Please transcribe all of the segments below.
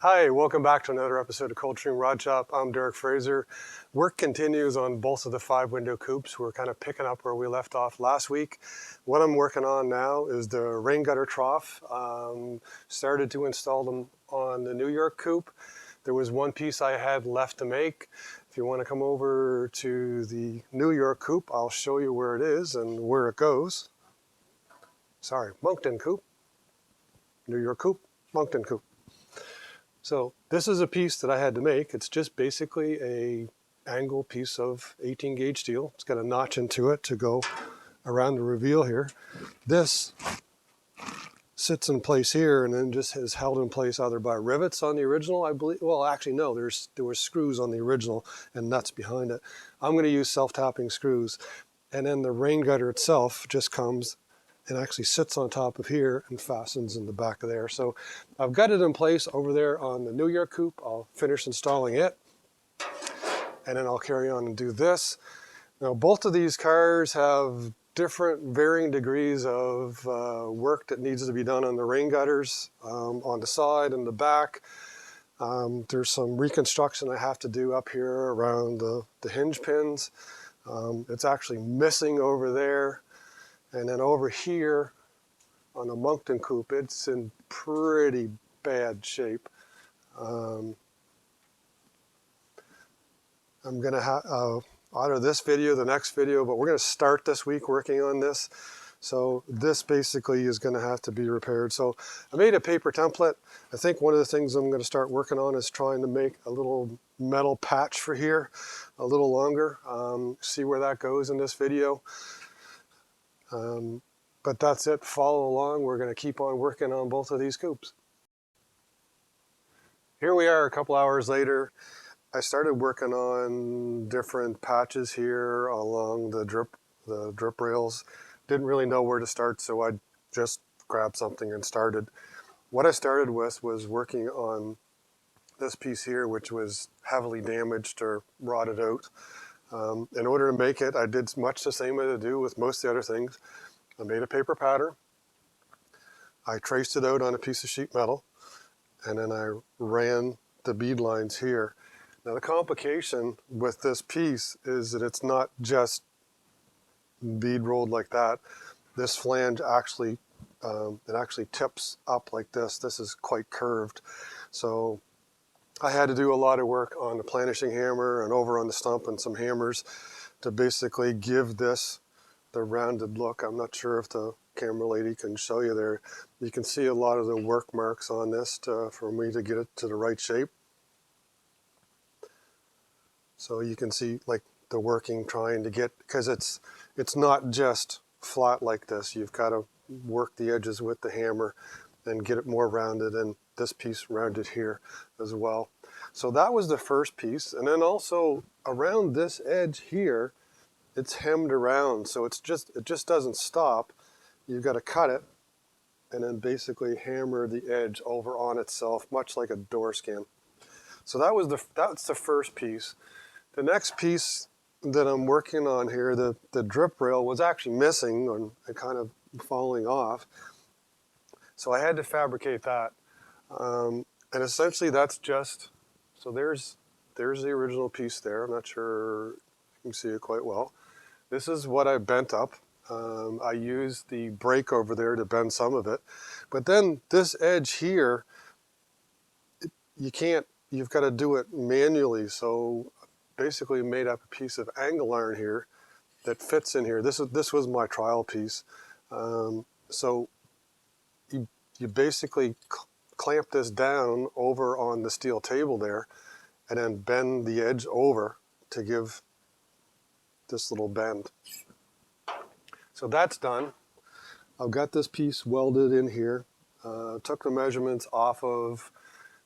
Hi, welcome back to another episode of Coldstream Rod Shop. I'm Derek Fraser. Work continues on both of the 5-window coupes. We're kind of picking up where we left off last week. What I'm working on now is the rain gutter trough. Started to install them on the New York coupe. There was one piece I had left to make. If you want to come over to the New York coupe, I'll show you where it is and where it goes. Sorry, Moncton coupe. New York coupe, Moncton coupe. So this is a piece that I had to make. It's just basically a angle piece of 18 gauge steel. It's got a notch into it to go around the reveal here. This sits in place here and then just is held in place either by rivets on the original, I believe. Well, actually, no, there were screws on the original and nuts behind it. I'm going to use self-tapping screws. And then the rain gutter itself just comes and actually sits on top of here and fastens in the back of there. So I've got it in place over there on the New York coupe. I'll finish installing it and then I'll carry on and do this. Now both of these cars have different varying degrees of work that needs to be done on the rain gutters, on the side and the back. There's some reconstruction I have to do up here around the hinge pins. It's actually missing over there. And then over here on the Moncton coupe, it's in pretty bad shape. I'm going to have either this video, the next video, but we're going to start this week working on this. So this basically is going to have to be repaired. So I made a paper template. I think one of the things I'm going to start working on is trying to make a little metal patch for here, a little longer. See where that goes in this video. But that's it. Follow along. We're going to keep on working on both of these coupes. Here we are a couple hours later. I started working on different patches here along the drip rails. Didn't really know where to start, so I just grabbed something and started. What I started with was working on this piece here, which was heavily damaged or rotted out. In order to make it, I did much the same as I do with most of the other things. I made a paper pattern. I traced it out on a piece of sheet metal, and then I ran the bead lines here. Now the complication with this piece is that it's not just bead rolled like that. This flange actually, it actually tips up like this. This is quite curved. So I had to do a lot of work on the planishing hammer and over on the stump and some hammers to basically give this the rounded look. I'm not sure if the camera lady can show you there. You can see a lot of the work marks on this for me to get it to the right shape. So you can see like the working trying to get, because it's not just flat like this. You've got to work the edges with the hammer and get it more rounded, and this piece rounded here as well. So that was the first piece. And then also around this edge here, it's hemmed around. So it just doesn't stop. You've got to cut it and then basically hammer the edge over on itself, much like a door skin. So that's the first piece. The next piece that I'm working on here, the drip rail was actually missing and kind of falling off. So I had to fabricate that. And essentially that's just, so there's the original piece there. I'm not sure you can see it quite well. This is what I bent up. I used the brake over there to bend some of it. But then this edge here, you've got to do it manually. So basically made up a piece of angle iron here that fits in here. This was my trial piece. So you basically clamp this down over on the steel table there and then bend the edge over to give this little bend. So that's done. I've got this piece welded in here. Took the measurements off of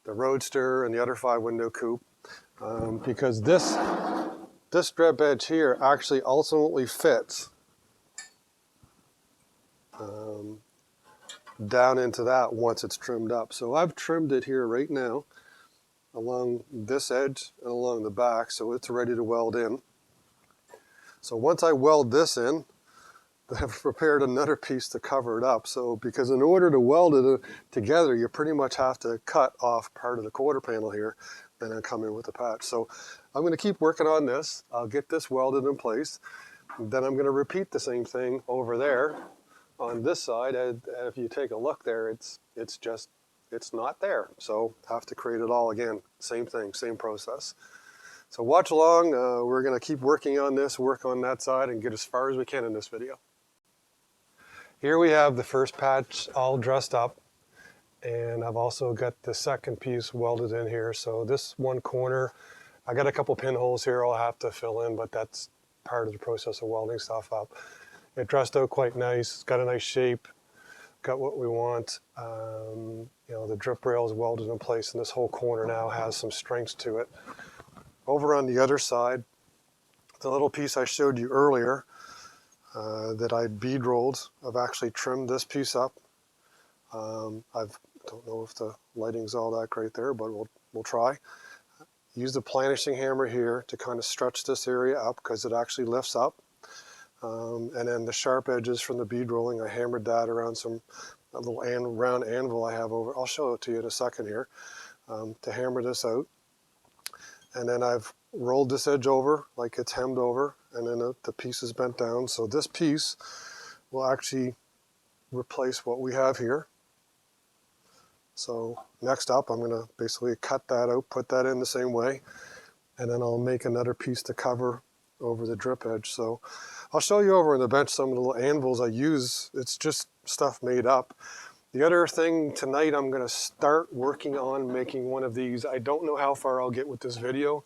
the Roadster and the other 5-window coupe because this strip edge here actually ultimately fits down into that once it's trimmed up. So I've trimmed it here right now along this edge and along the back, so it's ready to weld in. So once I weld this in, I've prepared another piece to cover it up. So because in order to weld it together, you pretty much have to cut off part of the quarter panel here and then come in with the patch. So I'm going to keep working on this. I'll get this welded in place. Then I'm going to repeat the same thing over there on this side. And if you take a look there, it's not there. So have to create it all again. Same thing, same process. So watch along. We're going to keep working on this, work on that side, and get as far as we can in this video. Here we have the first patch all dressed up, and I've also got the second piece welded in here. So this one corner, I got a couple pinholes here I'll have to fill in, but that's part of the process of welding stuff up. It dressed out quite nice. It's got a nice shape, got what we want. You know, the drip rail is welded in place, and this whole corner now has some strength to it. Over on the other side, the little piece I showed you earlier, that I bead rolled, I've actually trimmed this piece up. I don't know if the lighting's all that great there, but we'll try. Use the planishing hammer here to kind of stretch this area up because it actually lifts up. And then the sharp edges from the bead rolling, I hammered that around a little round anvil I have over. I'll show it to you in a second here, to hammer this out. And then I've rolled this edge over like it's hemmed over, and then the piece is bent down. So this piece will actually replace what we have here. So next up, I'm going to basically cut that out, put that in the same way, and then I'll make another piece to cover over the drip edge. So I'll show you over on the bench some of the little anvils I use. It's just stuff made up. The other thing tonight, I'm going to start working on making one of these. I don't know how far I'll get with this video,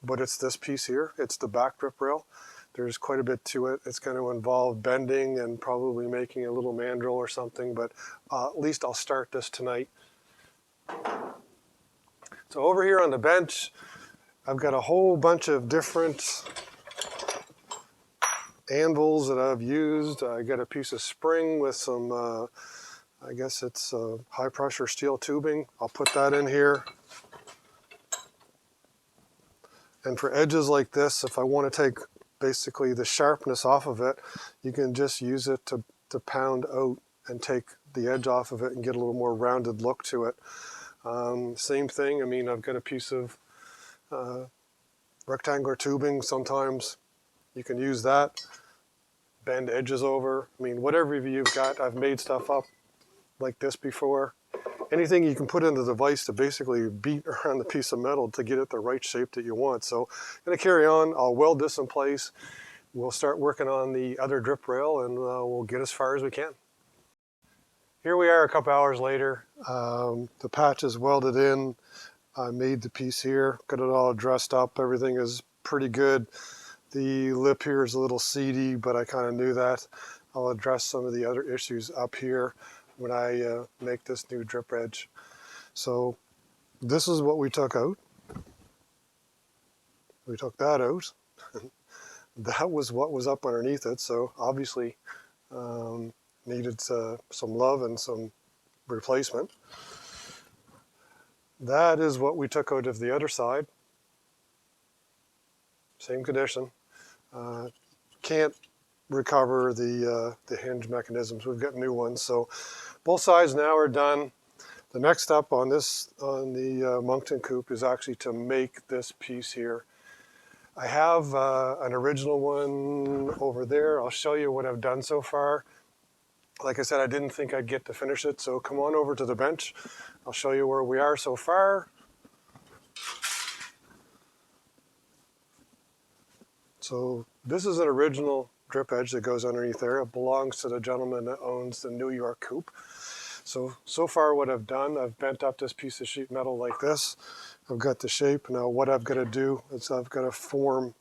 but it's this piece here. It's the back drip rail. There's quite a bit to it. It's going to involve bending and probably making a little mandrel or something, but at least I'll start this tonight. So over here on the bench, I've got a whole bunch of different anvils that I've used. I got a piece of spring with some I guess it's high pressure steel tubing. I'll put that in here. And for edges like this, if I want to take basically the sharpness off of it, you can just use it to pound out and take the edge off of it and get a little more rounded look to it. Same thing, I mean, I've got a piece of rectangular tubing. Sometimes you can use that, bend edges over. I mean, whatever you've got, I've made stuff up like this before. Anything you can put in the device to basically beat around the piece of metal to get it the right shape that you want. So I'm going to carry on. I'll weld this in place. We'll start working on the other drip rail, and we'll get as far as we can. Here we are a couple hours later. The patch is welded in. I made the piece here, got it all dressed up. Everything is pretty good. The lip here is a little seedy, but I kind of knew that. I'll address some of the other issues up here when I make this new drip edge. So this is what we took out. We took that out. That was what was up underneath it, so obviously needed some love and some replacement. That is what we took out of the other side. Same condition. Can't recover the hinge mechanisms. We've got new ones, so both sides now are done. The next step on the Moncton Coupe is actually to make this piece here. I have an original one over there. I'll show you what I've done so far. Like I said, I didn't think I'd get to finish it, so come on over to the bench. I'll show you where we are so far. So this is an original drip edge that goes underneath there. It belongs to the gentleman that owns the New York Coupe. So far what I've done, I've bent up this piece of sheet metal like this. I've got the shape. Now what I've got to do is I've got to form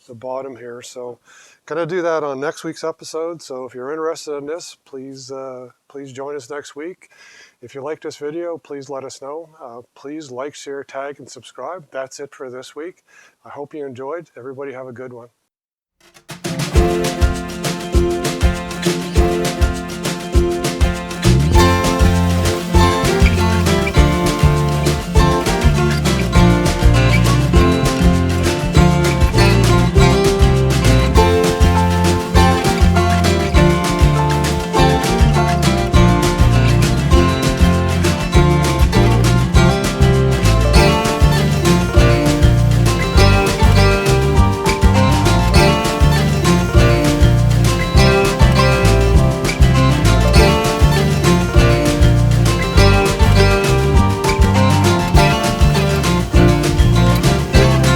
the bottom here. So gonna do that on next week's episode. So if you're interested in this, please join us next week. If you like this video, please let us know. Please like, share, tag, and subscribe. That's it for this week. I hope you enjoyed. Everybody have a good one.